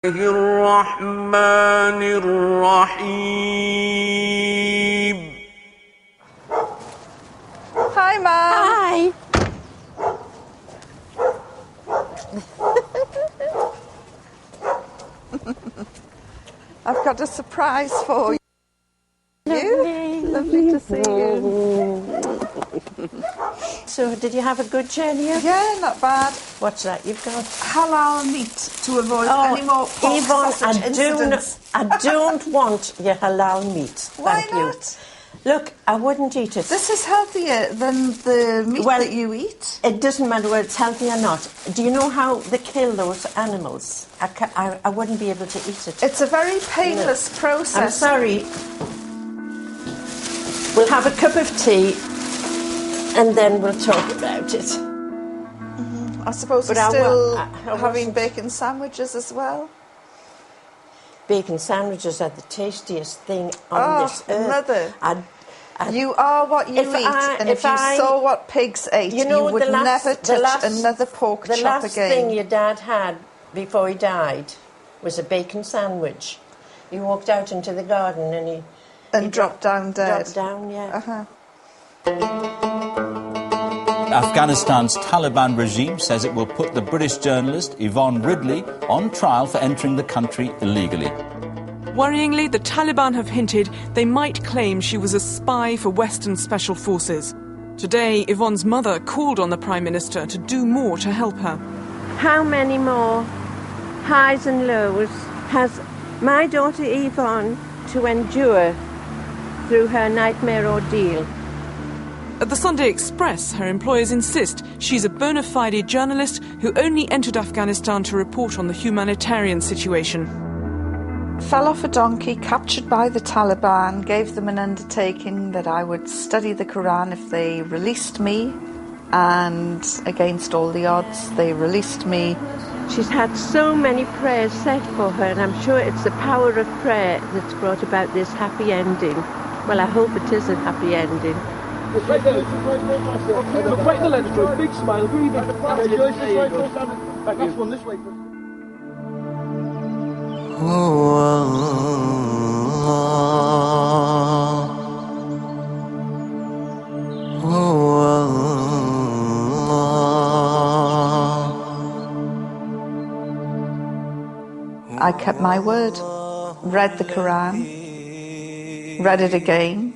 الرحمن الرحيم. Hi, Mum. Hi. I've got a surprise for you. Lovely. Lovely to see you. So, did you have a good journey? Yeah, not bad. What's that you've got? Halal meat to avoid any more pork Yvonne, sausage incidents. I don't want your halal meat. Why Thank you. not? Look, I wouldn't eat it. This is healthier than the meat that you eat. It doesn't matter whether it's healthy or not. Do you know how they kill those animals? I wouldn't be able to eat it. It's a very painless process. I'm sorry. We'll have a cup of tea and then we'll talk about it. I suppose But you're still I having bacon sandwiches as well. Bacon sandwiches are the tastiest thing on this earth. Mother. I You are what you eat, and if you saw what pigs ate, you would never touch another pork chop again. The last thing your dad had before he died was a bacon sandwich. He walked out into the garden and he dropped down dead. Dropped down, yeah. Afghanistan's Taliban regime says it will put the British journalist Yvonne Ridley on trial for entering the country illegally. Worryingly, the Taliban have hinted they might claim she was a spy for Western special forces. Today, Yvonne's mother called on the Prime Minister to do more to help her. How many more highs and lows has my daughter Yvonne to endure through her nightmare ordeal? At the Sunday Express, her employers insist she's a bona fide journalist who only entered Afghanistan to report on the humanitarian situation. Fell off a donkey, captured by the Taliban, gave them an undertaking that I would study the Quran if they released me, and against all the odds, they released me. She's had so many prayers said for her, and I'm sure it's the power of prayer that's brought about this happy ending. Well, I hope it is a happy ending. Look right there. Look right in the lens, Joyce. Big smile. Breathe in. Joyce, this way first. Last one, this way first. I kept my word, read the Quran, read it again,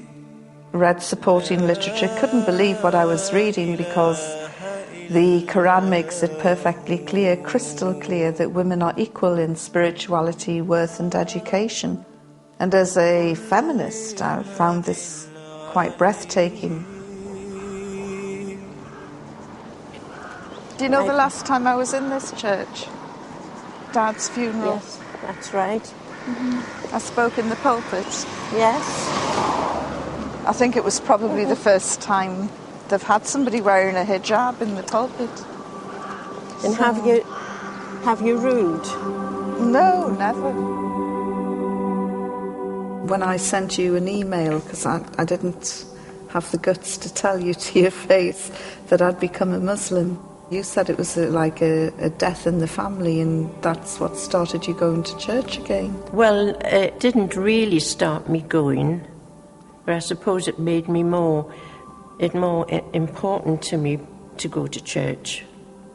read supporting literature, couldn't believe what I was reading because the Quran makes it perfectly clear, crystal clear, that women are equal in spirituality, worth and education. And as a feminist, I found this quite breathtaking. Do you know the last time I was in this church? Dad's funeral. Yes, that's right. I spoke in the pulpit. Yes. I think it was probably the first time they've had somebody wearing a hijab in the pulpit. And have you rude? No, never. When I sent you an email, because I didn't have the guts to tell you to your face that I'd become a Muslim, you said it was like a death in the family, and that's what started you going to church again. Well, it didn't really start me going, but I suppose it made me more important to me to go to church,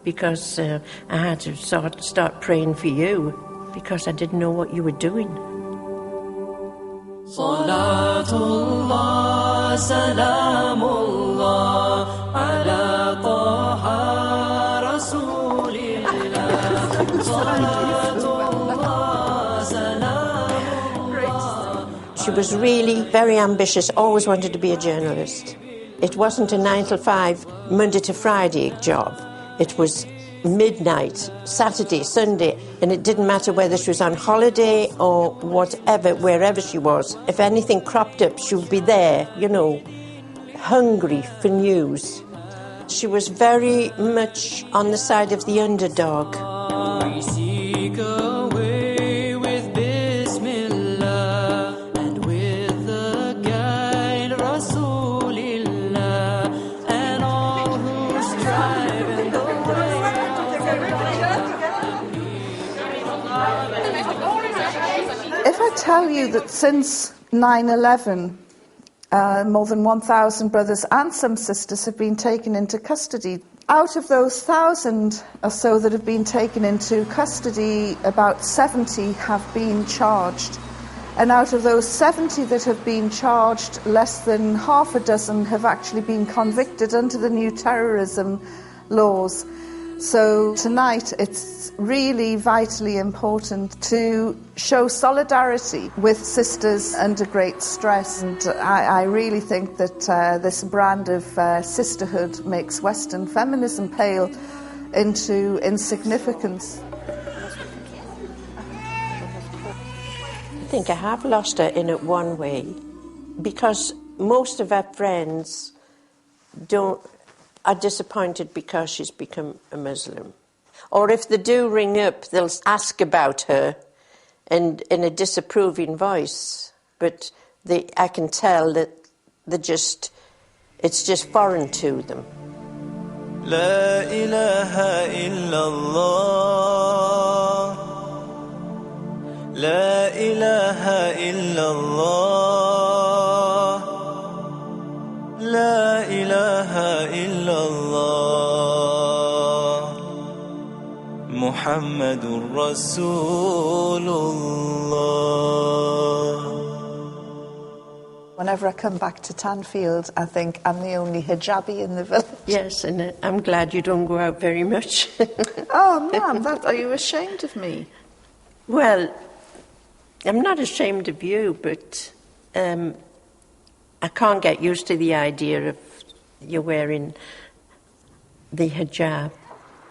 because I had to start praying for you, because I didn't know what you were doing. Salatullah, salamullah, ala taha rasulillah. Salatullah, salamullah. She was really very ambitious, always wanted to be a journalist. It wasn't a 9 to 5, Monday to Friday job. It was midnight, Saturday, Sunday, and it didn't matter whether she was on holiday or whatever, wherever she was. If anything cropped up, she would be there, hungry for news. She was very much on the side of the underdog. I tell you that since 9/11, more than 1,000 brothers and some sisters have been taken into custody. Out of those 1,000 or so that have been taken into custody, about 70 have been charged. And out of those 70 that have been charged, less than half a dozen have actually been convicted under the new terrorism laws. So tonight it's really vitally important to show solidarity with sisters under great stress. And I really think that this brand of sisterhood makes Western feminism pale into insignificance. I think I have lost her in it one way, because most of her friends are disappointed because she's become a Muslim. Or if they do ring up, they'll ask about her and in a disapproving voice. But I can tell that it's just foreign to them. La ilaha illallah, La ilaha illallah, La ilaha illallah, Muhammadur Rasulullah. Whenever I come back to Tanfield, I think I'm the only hijabi in the village. Yes, and I'm glad you don't go out very much. Oh, Mum, are you ashamed of me? Well, I'm not ashamed of you, but I can't get used to the idea of you wearing the hijab.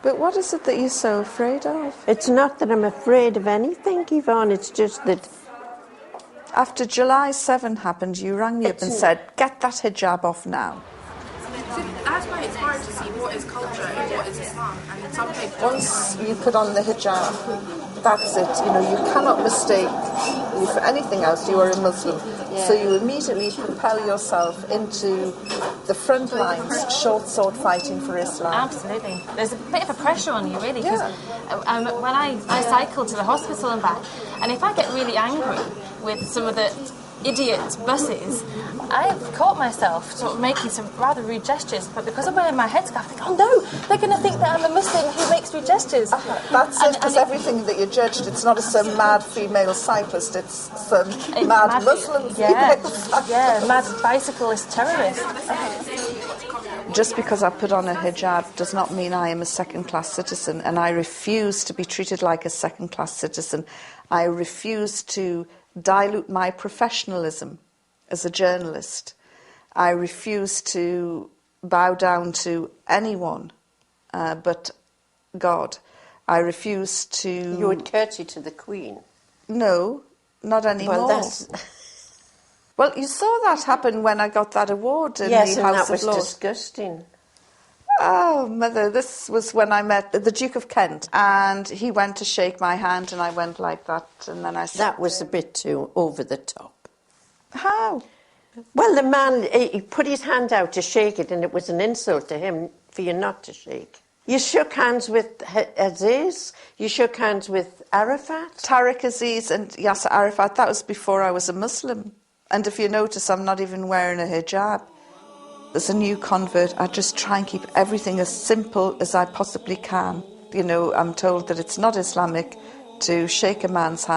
But what is it that you're so afraid of? It's not that I'm afraid of anything, Yvonne, it's just that... After July 7 happened, you rang me up and said, get that hijab off now. That's why it's hard to see what is culture and what is Islam. And in some people, Once you put on the hijab, that's it. You know, you cannot mistake you for anything else. You are a Muslim. Yeah. So you immediately propel yourself into the front lines, short sword fighting for Islam. Absolutely. There's a bit of a pressure on you, really, because when I cycle to the hospital and back, and if I get really angry with some of the idiot buses, I've caught myself sort of making some rather rude gestures, but because I'm wearing my headscarf, I think, oh no, they're going to think that I'm a Muslim who makes rude gestures. That's it, because everything that you're judged, it's not some mad female cyclist, it's some mad Muslim female cyclist. Yeah, mad bicyclist terrorist. Just because I put on a hijab does not mean I am a second-class citizen, and I refuse to be treated like a second-class citizen. I refuse to dilute my professionalism as a journalist. I refuse to bow down to anyone but God. I refuse to... You would curtsy to the Queen? No, not anymore. Well, you saw that happen when I got that award in the House of Lords. Yes, and that was disgusting. Oh, Mother, this was when I met the Duke of Kent, and he went to shake my hand, and I went like that, and then I said... That was a bit too over the top. How? Well, the man, he put his hand out to shake it, and it was an insult to him for you not to shake. You shook hands with Aziz, you shook hands with Arafat. Tariq Aziz and Yasser Arafat, that was before I was a Muslim. And if you notice, I'm not even wearing a hijab. As a new convert, I just try and keep everything as simple as I possibly can. You know, I'm told that it's not Islamic to shake a man's hand.